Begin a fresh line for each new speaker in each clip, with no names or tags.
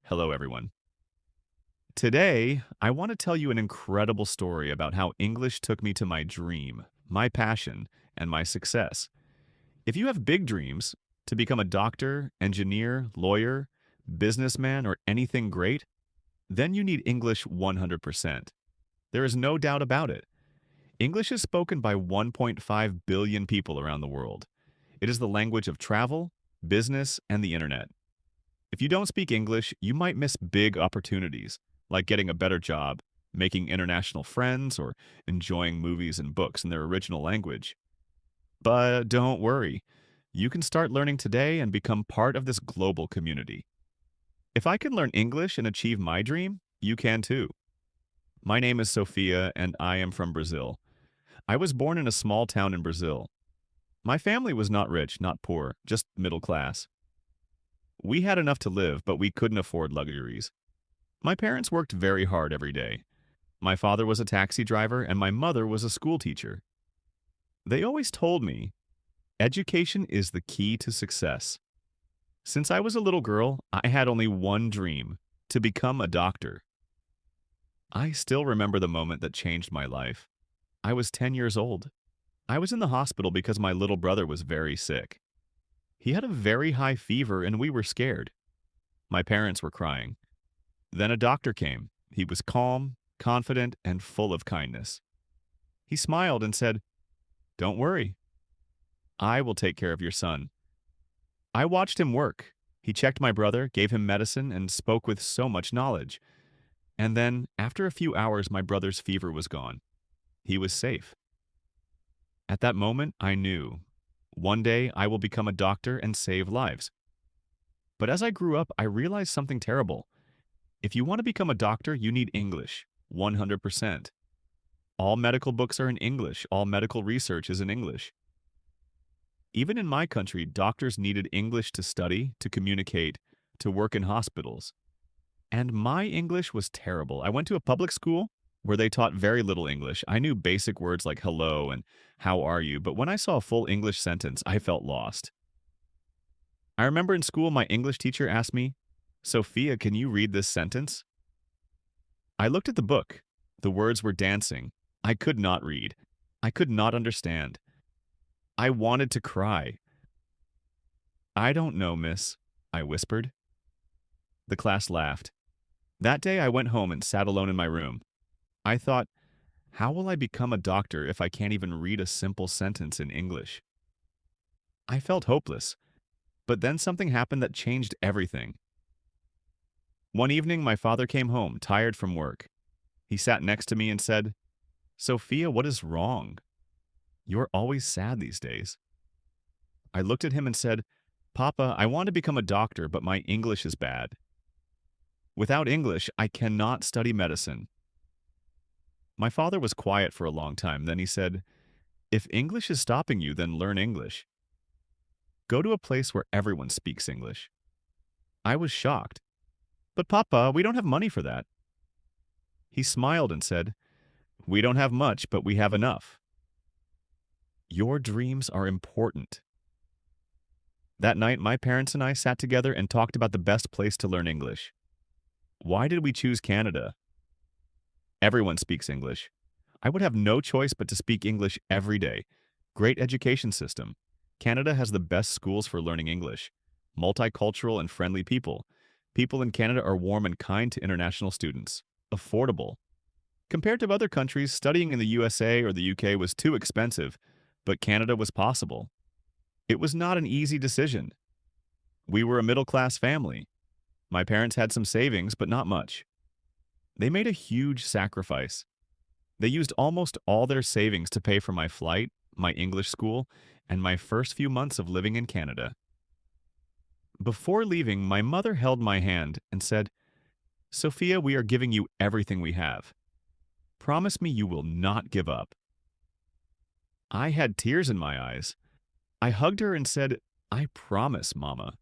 Hello, everyone. Today, I want to tell you an incredible story about how English took me to my dream, my passion, and my success. If you have big dreams to become a doctor, engineer, lawyer, businessman, or anything great, then you need English 100%. There is no doubt about it. English is spoken by 1.5 billion people around the world. It is the language of travel, business, and the internet. If you don't speak English, you might miss big opportunities, like getting a better job, making international friends, or enjoying movies and books in their original language. But don't worry, you can start learning today and become part of this global community. If I can learn English and achieve my dream, you can too. My name is Sophia, and I am from Brazil. I was born in a small town in Brazil. My family was not rich, not poor, just middle class. We had enough to live, but we couldn't afford luxuries. My parents worked very hard every day. My father was a taxi driver and my mother was a school teacher. They always told me, education is the key to success. Since I was a little girl, I had only one dream, to become a doctor. I still remember the moment that changed my life. I was 10 years old. I was in the hospital because my little brother was very sick. He had a very high fever and we were scared. My parents were crying. Then a doctor came. He was calm, confident, and full of kindness. He smiled and said, "Don't worry. I will take care of your son." I watched him work. He checked my brother, gave him medicine, and spoke with so much knowledge. And then, after a few hours, my brother's fever was gone. He was safe. At that moment, I knew, one day I will become a doctor and save lives. But as I grew up, I realized something terrible. If you want to become a doctor, you need English, 100%. All medical books are in English. All medical research is in English. Even in my country, doctors needed English to study, to communicate, to work in hospitals. And my English was terrible. I went to a public school where they taught very little English. I knew basic words like hello and how are you, but when I saw a full English sentence, I felt lost. I remember in school, my English teacher asked me, "Sophia, can you read this sentence?" I looked at the book. The words were dancing. I could not read. I could not understand. I wanted to cry. "I don't know, miss," I whispered. The class laughed. That day I went home and sat alone in my room. I thought, how will I become a doctor if I can't even read a simple sentence in English? I felt hopeless, but then something happened that changed everything. One evening, my father came home, tired from work. He sat next to me and said, "Sophia, what is wrong? You're always sad these days." I looked at him and said, "Papa, I want to become a doctor, but my English is bad. Without English, I cannot study medicine." My father was quiet for a long time. Then he said, "If English is stopping you, then learn English. Go to a place where everyone speaks English." I was shocked. "But Papa, we don't have money for that." He smiled and said, "We don't have much, but we have enough. Your dreams are important." That night, my parents and I sat together and talked about the best place to learn English. Why did we choose Canada? Everyone speaks English. I would have no choice but to speak English every day. Great education system. Canada has the best schools for learning English. Multicultural and friendly people. People in Canada are warm and kind to international students. Affordable. Compared to other countries, studying in the USA or the UK was too expensive, but Canada was possible. It was not an easy decision. We were a middle-class family. My parents had some savings, but not much. They made a huge sacrifice. They used almost all their savings to pay for my flight, my English school, and my first few months of living in Canada. Before leaving, my mother held my hand and said, "Sophia, we are giving you everything we have. Promise me you will not give up." I had tears in my eyes. I hugged her and said, "I promise, Mama."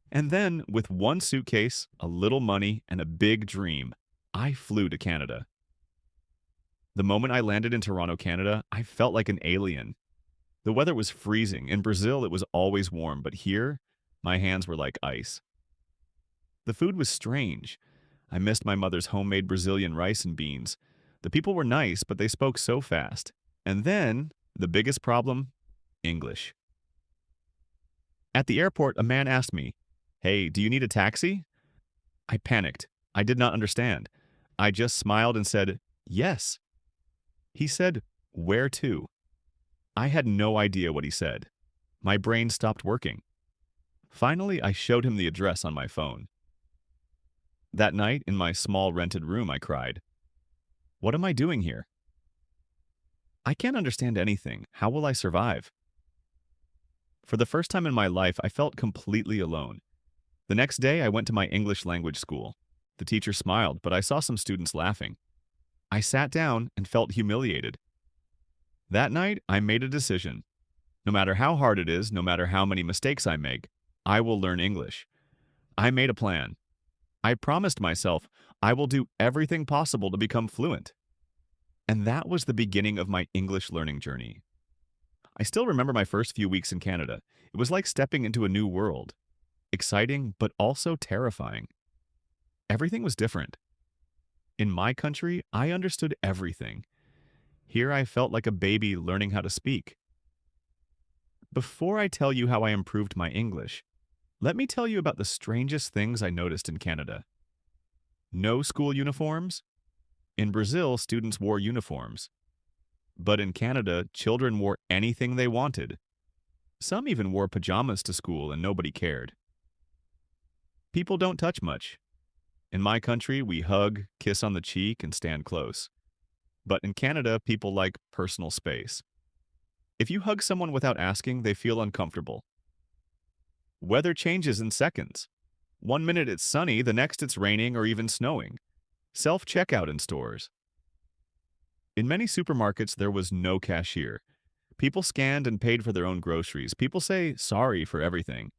And then, with one suitcase, a little money, and a big dream, I flew to Canada. The moment I landed in Toronto, Canada, I felt like an alien. The weather was freezing. In Brazil, it was always warm, but here, my hands were like ice. The food was strange. I missed my mother's homemade Brazilian rice and beans. The people were nice, but they spoke so fast. And then, the biggest problem, English. At the airport, a man asked me, "Hey, do you need a taxi?" I panicked. I did not understand. I just smiled and said, "Yes." He said, "Where to?" I had no idea what he said. My brain stopped working. Finally, I showed him the address on my phone. That night, in my small rented room, I cried, "What am I doing here? I can't understand anything. How will I survive?" For the first time in my life, I felt completely alone. The next day, I went to my English language school. The teacher smiled, but I saw some students laughing. I sat down and felt humiliated. That night, I made a decision. No matter how hard it is, no matter how many mistakes I make, I will learn English. I made a plan. I promised myself I will do everything possible to become fluent. And that was the beginning of my English learning journey. I still remember my first few weeks in Canada. It was like stepping into a new world. Exciting, but also terrifying. Everything was different. In my country, I understood everything. Here I felt like a baby learning how to speak. Before I tell you how I improved my English, let me tell you about the strangest things I noticed in Canada. No school uniforms. In Brazil, students wore uniforms. But in Canada, children wore anything they wanted. Some even wore pajamas to school and nobody cared. People don't touch much. In my country, we hug, kiss on the cheek, and stand close. But in Canada, people like personal space. If you hug someone without asking, they feel uncomfortable. Weather changes in seconds. One minute it's sunny, the next it's raining or even snowing. Self-checkout in stores. In many supermarkets, there was no cashier. People scanned and paid for their own groceries. People say sorry for everything.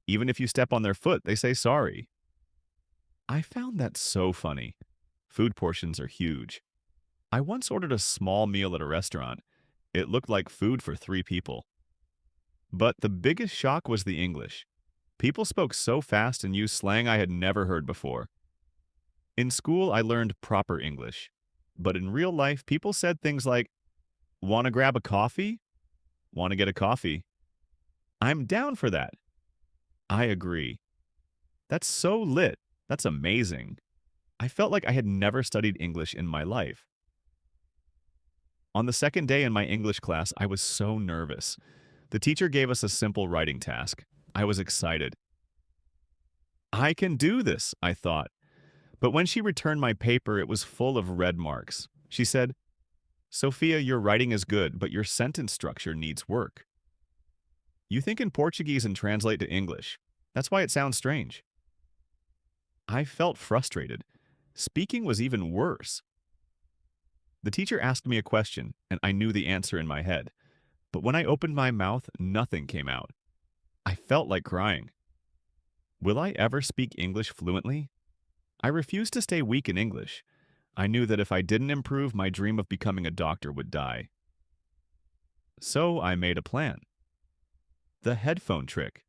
Even if you step on their foot, they say sorry. I found that so funny. Food portions are huge. I once ordered a small meal at a restaurant. It looked like food for 3 people. But the biggest shock was the English. People spoke so fast and used slang I had never heard before. In school, I learned proper English. But in real life, people said things like, "Want to grab a coffee? Want to get a coffee? I'm down for that." I agree. That's so lit. That's amazing. I felt like I had never studied English in my life. On the second day in my English class, I was so nervous. The teacher gave us a simple writing task. I was excited. I can do this, I thought. But when she returned my paper, it was full of red marks. She said, "Sophia, your writing is good, but your sentence structure needs work. You think in Portuguese and translate to English. That's why it sounds strange." I felt frustrated. Speaking was even worse. The teacher asked me a question, and I knew the answer in my head. But when I opened my mouth, nothing came out. I felt like crying. Will I ever speak English fluently? I refused to stay weak in English. I knew that if I didn't improve, my dream of becoming a doctor would die. So I made a plan. The headphone trick.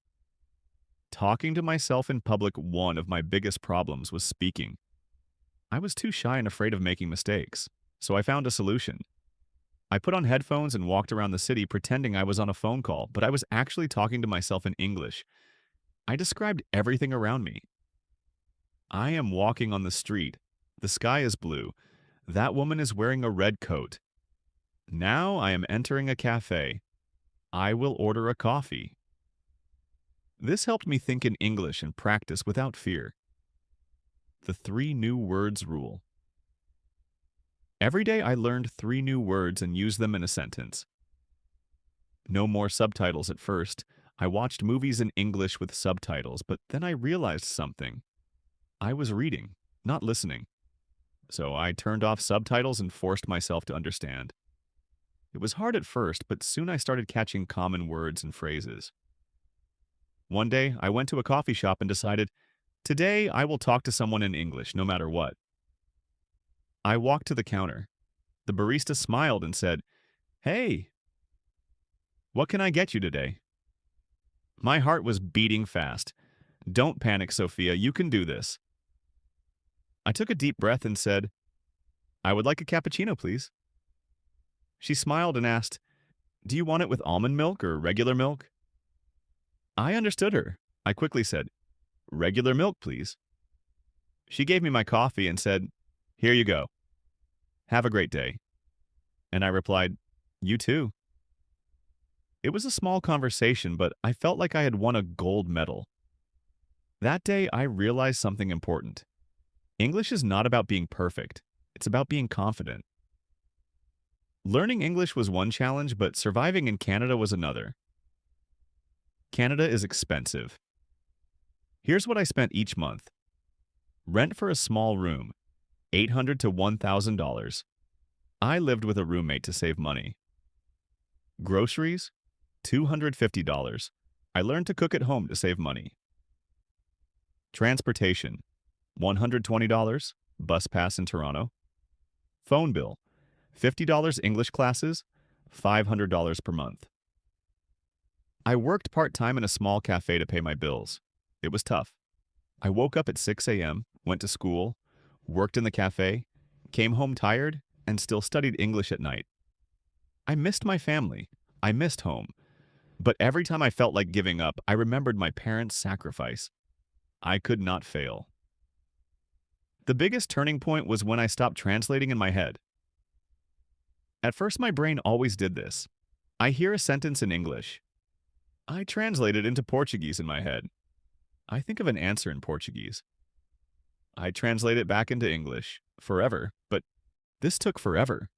Talking to myself in public, one of my biggest problems was speaking. I was too shy and afraid of making mistakes, so I found a solution. I put on headphones and walked around the city pretending I was on a phone call, but I was actually talking to myself in English. I described everything around me. I am walking on the street. The sky is blue. That woman is wearing a red coat. Now I am entering a cafe. I will order a coffee. This helped me think in English and practice without fear. The 3 new words rule. Every day I learned 3 new words and used them in a sentence. No more subtitles at first. I watched movies in English with subtitles, but then I realized something. I was reading, not listening. So I turned off subtitles and forced myself to understand. It was hard at first, but soon I started catching common words and phrases. One day, I went to a coffee shop and decided, today I will talk to someone in English, no matter what. I walked to the counter. The barista smiled and said, "Hey, what can I get you today?" My heart was beating fast. Don't panic, Sophia. You can do this. I took a deep breath and said, I would like a cappuccino, please. She smiled and asked, Do you want it with almond milk or regular milk? I understood her. I quickly said, Regular milk, please. She gave me my coffee and said, Here you go. Have a great day. And I replied, You too. It was a small conversation, but I felt like I had won a gold medal. That day, I realized something important. English is not about being perfect. It's about being confident. Learning English was one challenge, but surviving in Canada was another. Canada is expensive. Here's what I spent each month. Rent for a small room, $800 to $1,000. I lived with a roommate to save money. Groceries, $250. I learned to cook at home to save money. Transportation, $120, bus pass in Toronto. Phone bill, $50 English classes, $500 per month. I worked part-time in a small cafe to pay my bills. It was tough. I woke up at 6 a.m., went to school, worked in the cafe, came home tired, and still studied English at night. I missed my family. I missed home. But every time I felt like giving up, I remembered my parents' sacrifice. I could not fail. The biggest turning point was when I stopped translating in my head. At first, my brain always did this. I hear a sentence in English. I translate it into Portuguese in my head. I think of an answer in Portuguese. I translate it back into English, forever, but this took forever.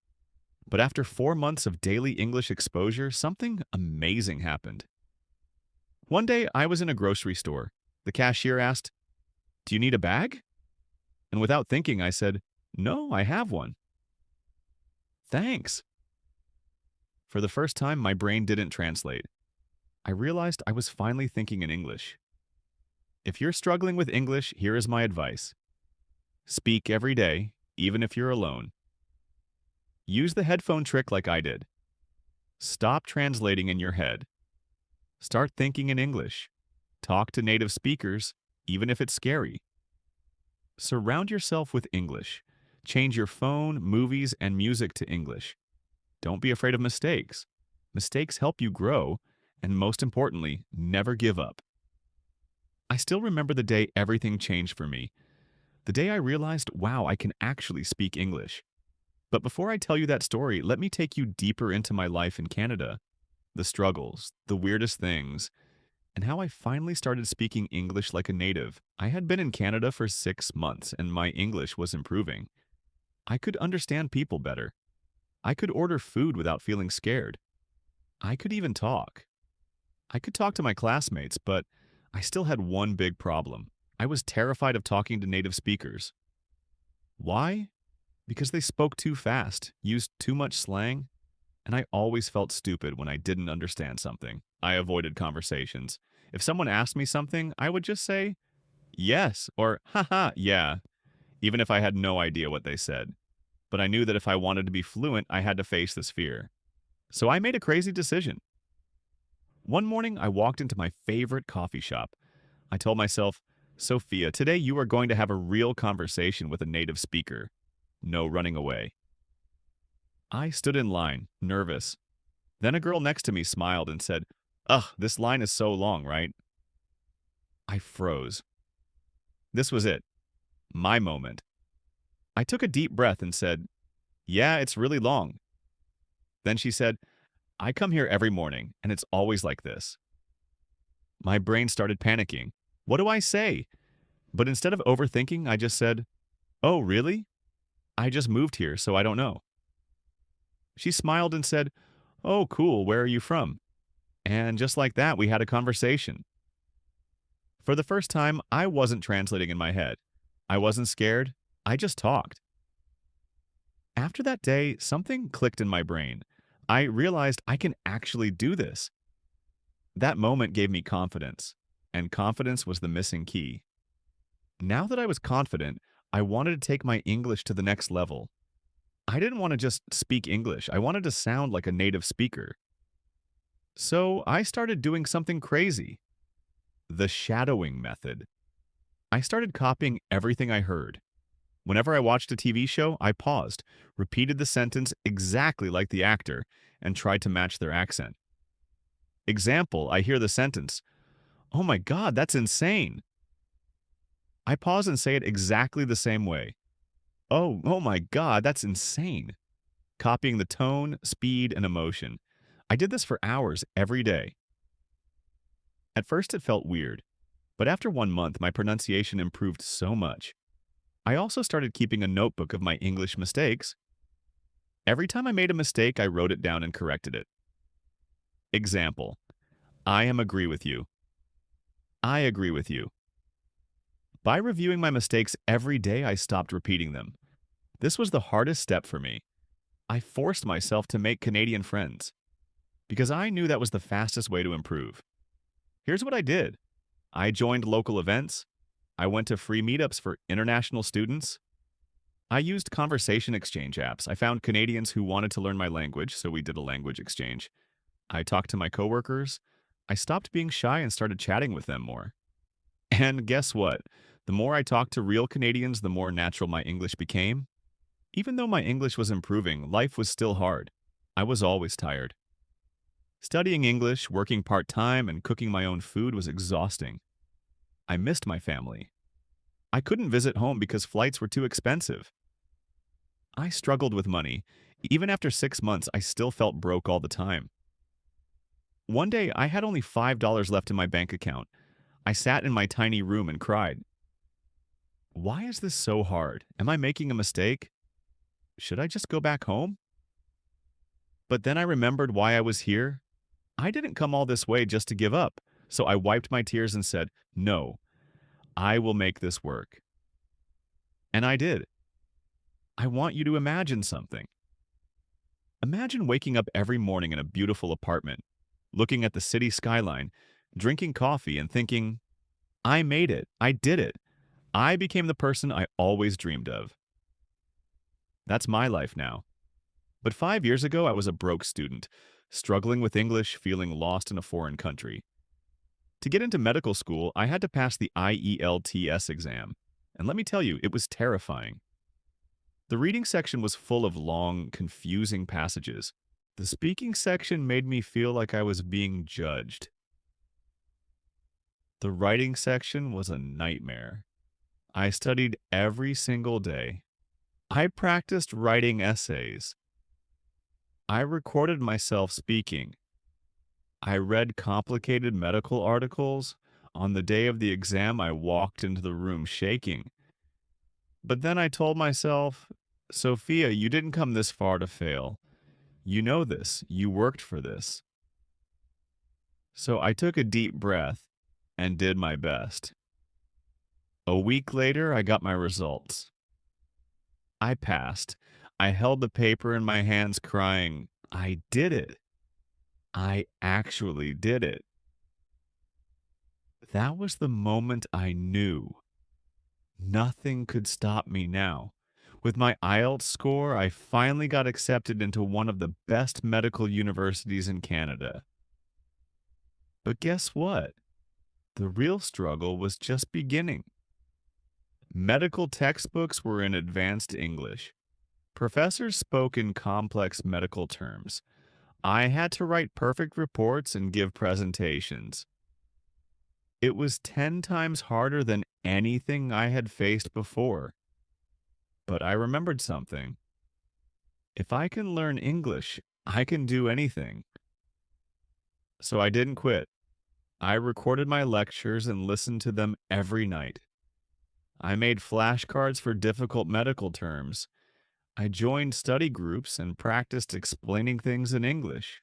But after 4 months of daily English exposure, something amazing happened. One day, I was in a grocery store. The cashier asked, Do you need a bag? And without thinking, I said, No, I have one. Thanks. For the first time, my brain didn't translate. I realized I was finally thinking in English. If you're struggling with English, here is my advice. Speak every day, even if you're alone. Use the headphone trick like I did. Stop translating in your head. Start thinking in English. Talk to native speakers, even if it's scary. Surround yourself with English. Change your phone, movies, and music to English. Don't be afraid of mistakes. Mistakes help you grow, and most importantly, never give up. I still remember the day everything changed for me. The day I realized, wow, I can actually speak English. But before I tell you that story, let me take you deeper into my life in Canada. The struggles, the weirdest things, and how I finally started speaking English like a native. I had been in Canada for 6 months, and my English was improving. I could understand people better. I could order food without feeling scared. I could even talk. I could talk to my classmates, but I still had one big problem. I was terrified of talking to native speakers. Why? Because they spoke too fast, used too much slang, and I always felt stupid when I didn't understand something. I avoided conversations. If someone asked me something, I would just say, yes, or haha, yeah, even if I had no idea what they said. But I knew that if I wanted to be fluent, I had to face this fear. So I made a crazy decision. One morning, I walked into my favorite coffee shop. I told myself, Sophia, today you are going to have a real conversation with a native speaker. No running away. I stood in line, nervous. Then a girl next to me smiled and said, Ugh, this line is so long, right? I froze. This was it. My moment. I took a deep breath and said, Yeah, it's really long. Then she said, I come here every morning, and it's always like this. My brain started panicking. What do I say? But instead of overthinking, I just said, Oh, really? I just moved here, so I don't know. She smiled and said, Oh, cool, where are you from? And just like that, we had a conversation. For the first time, I wasn't translating in my head. I wasn't scared. I just talked. After that day, something clicked in my brain. I realized I can actually do this. That moment gave me confidence, and confidence was the missing key. Now that I was confident, I wanted to take my English to the next level. I didn't want to just speak English. I wanted to sound like a native speaker. So I started doing something crazy. the shadowing method. I started copying everything I heard. Whenever I watched a TV show, I paused, repeated the sentence exactly like the actor, and tried to match their accent. Example, I hear the sentence, "Oh my God, that's insane." I pause and say it exactly the same way. Oh my God, that's insane. Copying the tone, speed, and emotion. I did this for hours every day. At first, it felt weird, but after 1 month, my pronunciation improved so much. I also started keeping a notebook of my English mistakes. Every time I made a mistake, I wrote it down and corrected it. Example, I am agree with you. I agree with you. By reviewing my mistakes every day, I stopped repeating them. This was the hardest step for me. I forced myself to make Canadian friends because I knew that was the fastest way to improve. Here's what I did. I joined local events. I went to free meetups for international students. I used conversation exchange apps. I found Canadians who wanted to learn my language, so we did a language exchange. I talked to my coworkers. I stopped being shy and started chatting with them more. And guess what? The more I talked to real Canadians, the more natural my English became. Even though my English was improving, life was still hard. I was always tired. Studying English, working part-time, and cooking my own food was exhausting. I missed my family. I couldn't visit home because flights were too expensive. I struggled with money. Even after 6 months, I still felt broke all the time. One day, I had only $5 left in my bank account. I sat in my tiny room and cried. Why is this so hard? Am I making a mistake? Should I just go back home? But then I remembered why I was here. I didn't come all this way just to give up. So I wiped my tears and said, no, I will make this work. And I did. I want you to imagine something. Imagine waking up every morning in a beautiful apartment, looking at the city skyline, drinking coffee and thinking, I made it. I did it. I became the person I always dreamed of. That's my life now. But 5 years ago, I was a broke student, struggling with English, feeling lost in a foreign country. To get into medical school, I had to pass the IELTS exam. And let me tell you, it was terrifying. The reading section was full of long, confusing passages. The speaking section made me feel like I was being judged. The writing section was a nightmare. I studied every single day. I practiced writing essays. I recorded myself speaking. I read complicated medical articles. On the day of the exam, I walked into the room shaking. But then I told myself, Sophia, you didn't come this far to fail. You know this. You worked for this. So I took a deep breath and did my best. A week later, I got my results. I passed. I held the paper in my hands crying, I did it. I actually did it. That was the moment I knew. Nothing could stop me now. With my IELTS score, I finally got accepted into one of the best medical universities in Canada. But guess what? The real struggle was just beginning. Medical textbooks were in advanced English. Professors spoke in complex medical terms. I had to write perfect reports and give presentations. It was 10 times harder than anything I had faced before. But I remembered something. If I can learn English, I can do anything. So I didn't quit. I recorded my lectures and listened to them every night. I made flashcards for difficult medical terms. I joined study groups and practiced explaining things in English.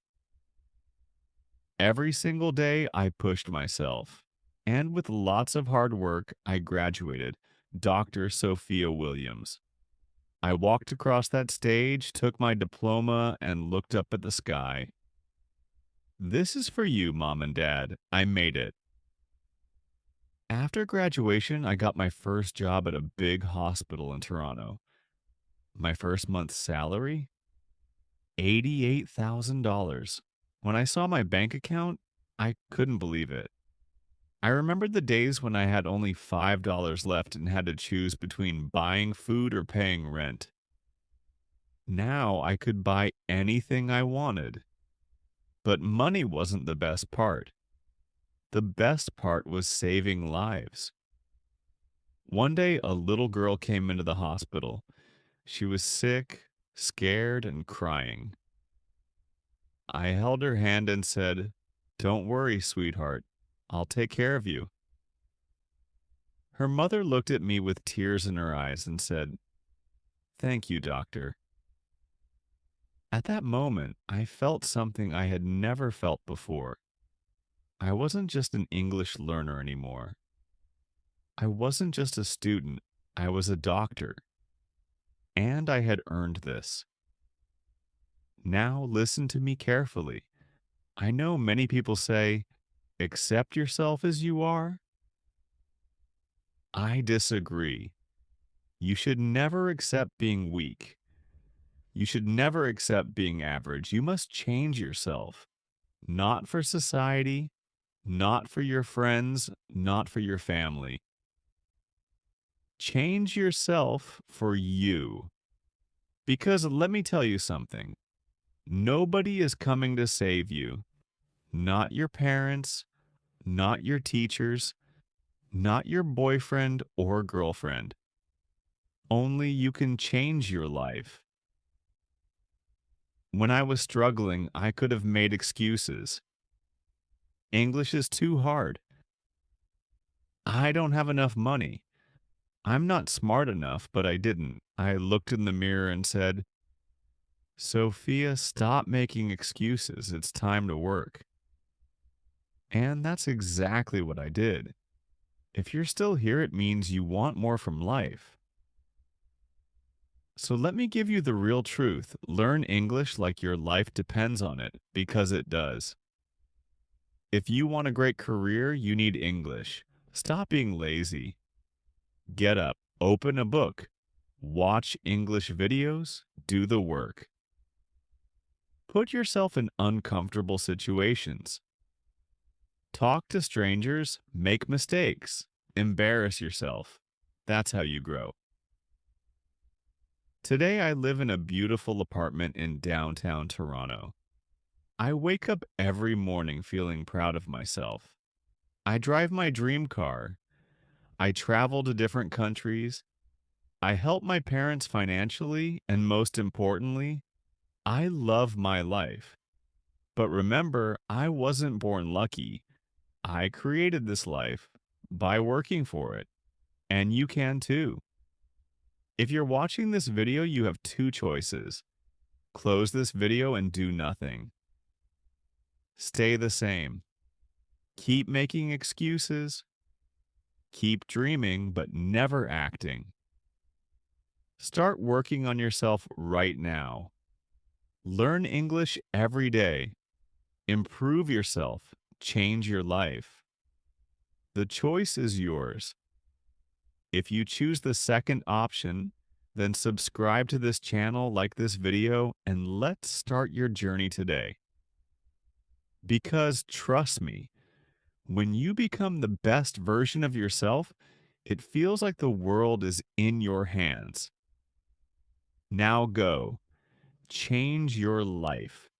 Every single day, I pushed myself. And with lots of hard work, I graduated, Dr. Sophia Williams. I walked across that stage, took my diploma, and looked up at the sky. This is for you, Mom and Dad. I made it. After graduation, I got my first job at a big hospital in Toronto. My first month's salary? $88,000. When I saw my bank account, I couldn't believe it. I remembered the days when I had only $5 left and had to choose between buying food or paying rent. Now I could buy anything I wanted. But money wasn't the best part. The best part was saving lives. One day, a little girl came into the hospital. She was sick, scared, and crying. I held her hand and said, "Don't worry, sweetheart. I'll take care of you." Her mother looked at me with tears in her eyes and said, "Thank you, doctor." At that moment, I felt something I had never felt before. I wasn't just an English learner anymore. I wasn't just a student. I was a doctor. And I had earned this. Now listen to me carefully. I know many people say, accept yourself as you are. I disagree. You should never accept being weak. You should never accept being average. You must change yourself. Not for society, not for your friends, not for your family. Change yourself for you. Because let me tell you something. Nobody is coming to save you. Not your parents, not your teachers, not your boyfriend or girlfriend. Only you can change your life. When I was struggling, I could have made excuses. English is too hard. I don't have enough money. I'm not smart enough, but I didn't. I looked in the mirror and said, Sophia, stop making excuses. It's time to work. And that's exactly what I did. If you're still here, it means you want more from life. So let me give you the real truth. Learn English like your life depends on it, because it does. If you want a great career, you need English. Stop being lazy. Get up, open a book, watch English videos, do the work. Put yourself in uncomfortable situations. Talk to strangers, make mistakes, embarrass yourself. That's how you grow. Today, I live in a beautiful apartment in downtown Toronto. I wake up every morning feeling proud of myself. I drive my dream car. I travel to different countries. I help my parents financially, and most importantly, I love my life. But remember, I wasn't born lucky. I created this life by working for it, and you can too. If you're watching this video, you have two choices. Close this video and do nothing. Stay the same. Keep making excuses. Keep dreaming, but never acting. Start working on yourself right now. Learn English every day. Improve yourself. Change your life. The choice is yours. If you choose the second option, then subscribe to this channel, like this video, and let's start your journey today. Because trust me, when you become the best version of yourself, it feels like the world is in your hands. Now go. Change your life.